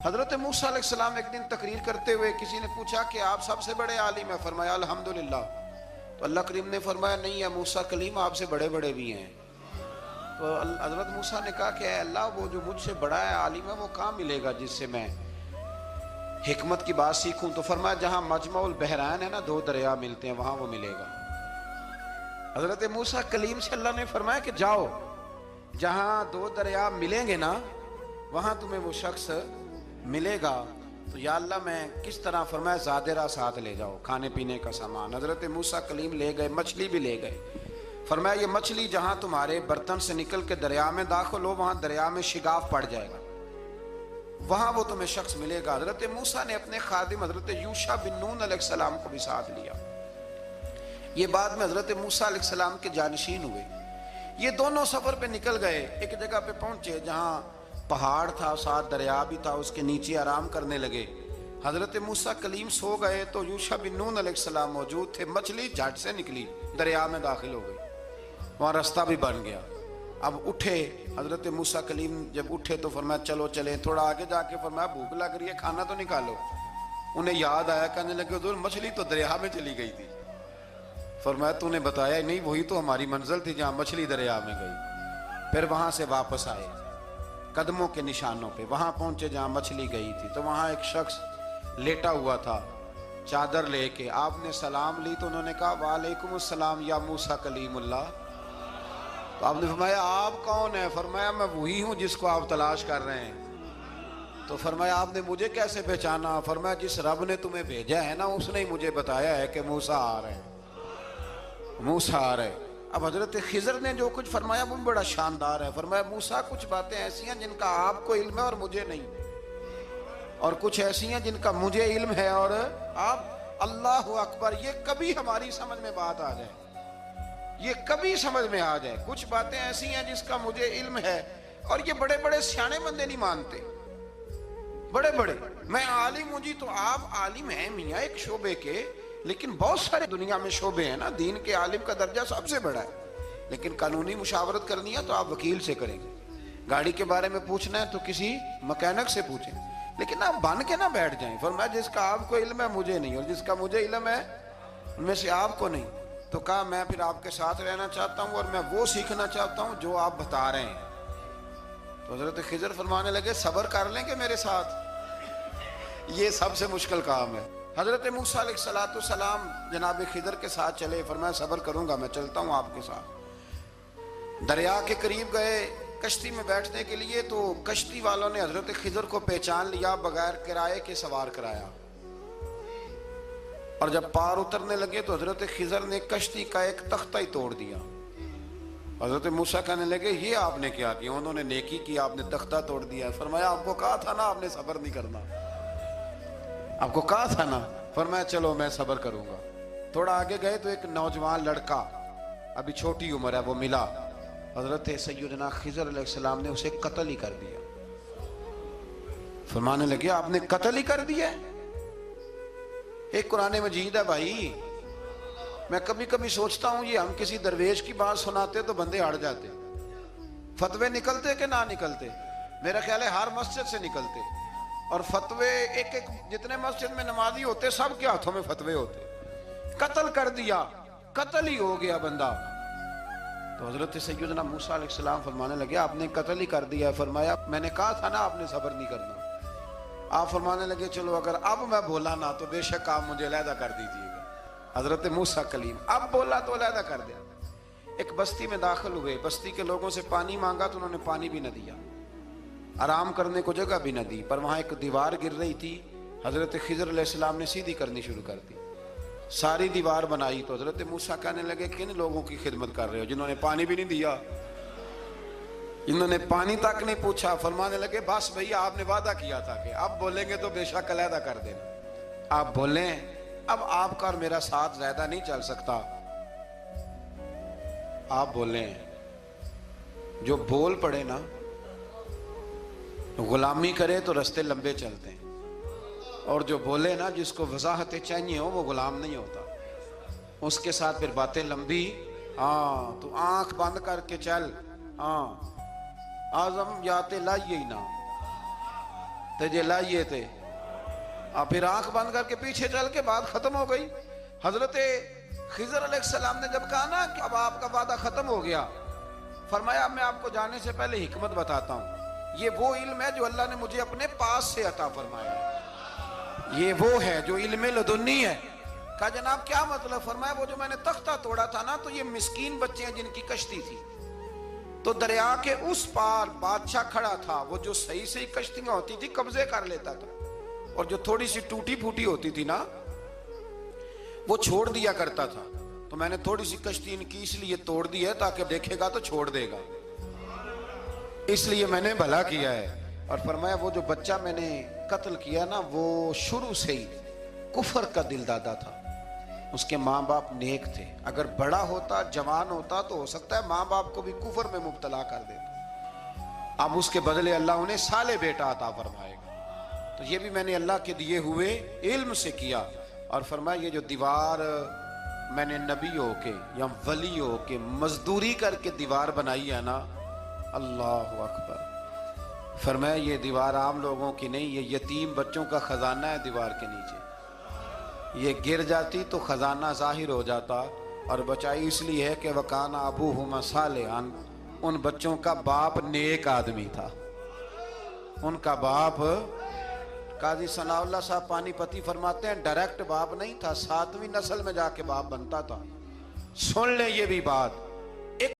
हजरत मूसा अलैहिस्सलाम एक दिन तकरीर करते हुए किसी ने पूछा कि आप सबसे बड़े आलिम हैं, फरमाया अल्हम्दुलिल्लाह। तो अल्लाह करीम ने फरमाया नहीं है मूसा कलीम आपसे बड़े बड़े भी हैं। तो हजरत मूसा ने कहा कि अल्लाह वो जो मुझसे बड़ा है आलिम है वो कहाँ मिलेगा जिससे मैं हिकमत की बात सीखूं। तो फरमाया जहाँ मजमाउल बहरान है ना, दो दरिया मिलते हैं, वहां वो मिलेगा। हजरत मूसा कलीम से अल्लाह ने फरमाया कि जाओ जहाँ दो दरिया मिलेंगे ना वहां तुम्हें वो शख्स मिलेगा। तो या अल्लाह मैं किस तरह, फरमाया ज़ादिरा साथ ले जाओ, खाने पीने का सामान। हजरत मूसा कलीम ले गए, मछली भी ले गए। फरमाया ये मछली जहाँ तुम्हारे बर्तन से निकल के दरिया में दाखिल हो वहाँ दरिया में शिगाफ पड़ जाएगा, वहाँ वो तुम्हें शख्स मिलेगा। हजरत मूसा ने अपने खादिम हजरत यूशा बिन नून अलैहिस्सलाम को भी साथ लिया। ये बाद में हजरत मूसा अलैहिस्सलाम के जानशीन हुए। ये दोनों सफ़र पे निकल गए, एक जगह पे पहुंचे जहाँ पहाड़ था, साथ दरिया भी था, उसके नीचे आराम करने लगे। हजरत मूसा कलीम सो गए तो यूशा बिन नून अलैहिस्सलाम मौजूद थे। मछली झट से निकली, दरिया में दाखिल हो गई, वहाँ रास्ता भी बन गया। अब उठे हजरत मूसा कलीम, जब उठे तो फरमाया चलो चले। थोड़ा आगे जाके फरमाया भूख लग रही है, खाना तो निकालो। उन्हें याद आया, कहने लगे हुजूर मछली तो दरिया में चली गई थी। फरमाया तूने बताया नहीं, वही तो हमारी मंजिल थी जहाँ मछली दरिया में गई। फिर वहाँ से वापस आए कदमों के निशानों पे, वहां पहुंचे जहां मछली गई थी। तो वहां एक शख्स लेटा हुआ था चादर लेके। आपने सलाम ली तो उन्होंने कहा वालेकुम अस्सलाम या मूसा कलीमुल्लाह। तो आपने फरमाया आप कौन है? फरमाया मैं वही हूं जिसको आप तलाश कर रहे हैं। तो फरमाया आपने मुझे कैसे पहचाना? फरमाया जिस रब ने तुम्हें भेजा है ना उसने ही मुझे बताया है कि मूसा आ रहे हैं, मूसा आ रहे। अब हजरत खिजर ने जो कुछ फरमाया वो बड़ा शानदार है। फरमाया मूसा कुछ बातें ऐसी हैं जिनका आपको इल्म है और मुझे नहीं, और कुछ ऐसी हैं जिनका मुझे इल्म है और आप। अल्लाह अकबर, ये कभी हमारी समझ में बात आ जाए, ये कभी समझ में आ जाए। कुछ बातें ऐसी हैं जिसका मुझे इल्म है और ये बड़े बड़े सियाने बंदे नहीं मानते, बड़े बड़े। मैं आलिम हूं जी, तो आप आलिम हैं मियाँ एक शोबे के, लेकिन बहुत सारे दुनिया में शोबे हैं ना। दीन के आलिम का दर्जा सबसे बड़ा है, लेकिन कानूनी मुशावरत करनी है तो आप वकील से करेंगे। गाड़ी के बारे में पूछना है तो किसी मैकेनिक से पूछें, लेकिन आप बन के ना बैठ जाएं। फरमाया जिसका आपको इल्म है मुझे नहीं, और जिसका मुझे इल्म है उनमें से आपको नहीं। तो कहा मैं फिर आपके साथ रहना चाहता हूँ और मैं वो सीखना चाहता हूँ जो आप बता रहे हैं। तो हजरत खिजर फरमाने लगे सब्र कर लेंगे मेरे साथ, ये सबसे मुश्किल काम है। हजरत मूसा अलैहिस्सलाम जनाब खिदर के साथ चले। फरमाया सब्र करूंगा, मैं चलता हूं आपके साथ। दरिया के करीब गए कश्ती में बैठने के लिए, तो कश्ती वालों ने हजरत खिदर को पहचान लिया, बगैर किराए के सवार कराया। और जब पार उतरने लगे तो हजरत खिदर ने कश्ती का एक तख्ता ही तोड़ दिया। हजरत मूसा कहने लगे ये आपने क्या किया? उन्होंने नेकी की, आपने तख्ता तोड़ दिया। फरमाया आपको कहा था ना आपने सब्र नहीं करना, आपको कहा था ना। फरमाया चलो मैं सब्र करूंगा। थोड़ा आगे गए तो एक नौजवान लड़का, अभी छोटी उम्र है, वो मिला। हजरत सैयदना खिजर अलैहिस्सलाम ने उसे कत्ल ही कर दिया। फरमाने लगे आपने कत्ल ही कर दिया? एक कुरान मजीद है भाई। मैं कभी कभी सोचता हूं ये हम किसी दरवेश की बात सुनाते तो बंदे अड़ जाते। फतवे निकलते कि ना निकलते? मेरा ख्याल है हर मस्जिद से निकलते, और फतवे एक एक जितने मस्जिद में नमाजी होते सब के हाथों में फतवे होते। कत्ल कर दिया, कत्ल ही हो गया बंदा। तो हजरत सैयदना मूसा अलैहिस्सलाम फरमाने लगे आपने कत्ल ही कर दिया। फरमाया मैंने कहा था ना आपने सब्र नहीं करना। आप फरमाने लगे चलो अगर अब मैं बोला ना तो बेशक आप मुझे अलहदा कर दीजिएगा। हजरत मूसा कलीम अब बोला तो अलहदा कर दिया। एक बस्ती में दाखिल हुए, बस्ती के लोगों से पानी मांगा तो उन्होंने पानी भी न दिया, आराम करने को जगह भी न दी। पर वहां एक दीवार गिर रही थी, हजरत खिजर अलैहिस्सलाम ने सीधी करनी शुरू कर दी, सारी दीवार बनाई। तो हजरत मूसा कहने लगे किन लोगों की खिदमत कर रहे हो जिन्होंने पानी भी नहीं दिया, इन्होंने पानी तक नहीं पूछा। फरमाने लगे बस भैया आपने वादा किया था कि अब बोलेंगे तो बेशक अलहदा कर देना, आप बोलें। अब आपका और मेरा साथ ज्यादा नहीं चल सकता, आप बोलें। जो बोल पड़े ना, गुलामी करे तो रास्ते लंबे चलते हैं, और जो बोले ना जिसको वजाहतें चाहिए हो वो गुलाम नहीं होता, उसके साथ फिर बातें लंबी। हाँ तो आंख बंद करके चल, हाँ आजम याते लाइए ही ना, तो ये लाइए थे। आप फिर आंख बंद करके पीछे चल के बात खत्म हो गई। हजरत खिजर अलैहिस्सलाम ने जब कहा ना कि अब आपका वादा खत्म हो गया, फरमाया मैं आपको जाने से पहले हिकमत बताता हूं, ये वो इल्म है जो अल्लाह ने मुझे अपने पास से अता फरमाया, ये वो है जो इल्म लदुन्नी है। कहा जनाब क्या मतलब? फरमाया वो जो मैंने तख्ता तोड़ा था ना, तो ये मिस्कीन बच्चे हैं जिनकी कश्ती थी, तो दरिया के उस पार बादशाह खड़ा था, वो जो सही सही कश्तियां होती थी कब्जे कर लेता था, और जो थोड़ी सी टूटी फूटी होती थी ना वो छोड़ दिया करता था। तो मैंने थोड़ी सी कश्ती इनकी इसलिए तोड़ दी है ताकि देखेगा तो छोड़ देगा, इसलिए मैंने भला किया है। और फरमाया वो जो बच्चा मैंने कत्ल किया ना, वो शुरू से ही कुफर का दिलदादा था, उसके माँ बाप नेक थे, अगर बड़ा होता जवान होता तो हो सकता है माँ बाप को भी कुफर में मुब्तला कर देता। अब उसके बदले अल्लाह उन्हें साले बेटा अता फरमाएगा। तो ये भी मैंने अल्लाह के दिए हुए इल्म से किया। और फरमाया ये जो दीवार मैंने नबी होके या वली होके मजदूरी करके दीवार बनाई है ना, अल्लाह अकबर, फरमाया ये दीवार आम लोगों की नहीं, ये यतीम बच्चों का खजाना है दीवार के नीचे। ये गिर जाती तो खजाना जाहिर हो जाता, और बचाई इसलिए है कि वकाना अबूहुमा सालिहान, उन बच्चों का बाप नेक आदमी था, उनका बाप। काजी सनाउल्लाह साहब पानीपती फरमाते हैं डायरेक्ट बाप नहीं था, 7वीं नस्ल में जाके बाप बनता था। सुन ले ये भी बात,